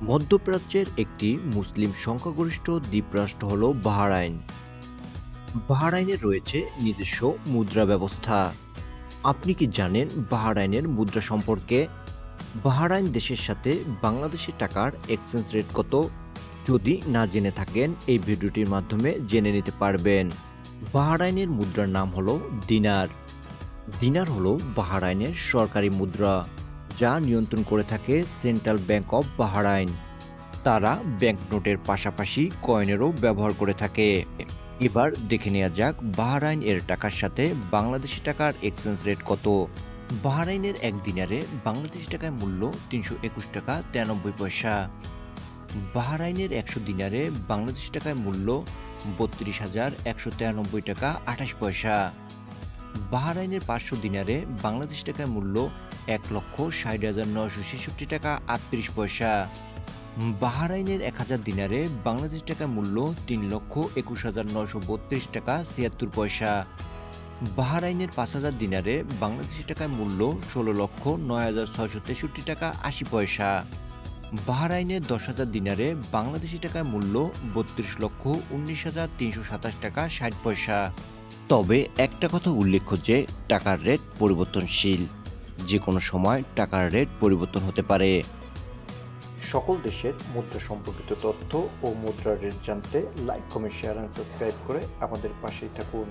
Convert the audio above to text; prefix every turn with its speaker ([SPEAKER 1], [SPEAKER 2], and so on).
[SPEAKER 1] মধ্যপ্রাচ্যের একটি মুসলিম সংখ্যাগরিষ্ঠ দ্বীপরাষ্ট্র হল বাহরাইন। বাহরাইনের রয়েছে নিজস্ব মুদ্রা ব্যবস্থা। আপনি কি জানেন বাহরাইনের মুদ্রা সম্পর্কে? বাহরাইন দেশের সাথে বাংলাদেশের টাকার এক্সচেঞ্জ রেট কত? যদি না জেনে থাকেন এই ভিডিওটির মাধ্যমে জেনে নিতে পারবেন। বাহরাইনের মুদ্রার নাম হলো দিনার। দিনার হলো বাহরাইনের সরকারি মুদ্রা, যা নিয়ন্ত্রণ করে থাকে সেন্ট্রাল ব্যাংক অফ বাহরাইন। তারা ব্যাংকনোটের পাশাপাশি কয়েনেরও ব্যবহার করে থাকে। এবার দেখে নেওয়া যাক বাহরাইন এর টাকার সাথে বাংলাদেশি টাকার এক্সচেঞ্জ রেট কত। বাহরাইনের এক দিনারে বাংলাদেশি টাকায় মূল্য ৩২১ টাকা ৯৩ পয়সা। বাহরাইনের ১০০ দিনারে বাংলাদেশি টাকায় মূল্য ৩২,১৯৩ টাকা ২৮ পয়সা। বাহরাইনের ৫০০ দিনারে বাংলাদেশি টাকায় মূল্য ১,৬০,৯৬৬ টাকা ৩৮ পয়সা। বাহরাইনের ১,০০০ দিনারে বাংলাদেশ টাকা মূল্য ৩,২১,৯৩২ টাকা ৭৬ পয়সা। বাহরাইনের ৫,০০০ দিনারে বাংলাদেশি টাকায় মূল্য ১৬,০৯,৬৬৩ টাকা ৮০ পয়সা। বাহরাইনের ১০,০০০ দিনারে বাংলাদেশি টাকায় মূল্য ৩২,১৯,৩২৭ টাকা ৬০ পয়সা। তবে একটা কথা উল্লেখ্য যে টাকার রেট পরিবর্তনশীল, যে কোনো সময় টাকার রেট পরিবর্তন হতে পারে। সকল দেশের মুদ্রা সম্পর্কিত তথ্য ও মুদ্রার রেট জানতে like, comment, share and subscribe করে আমাদের পাশেই থাকুন।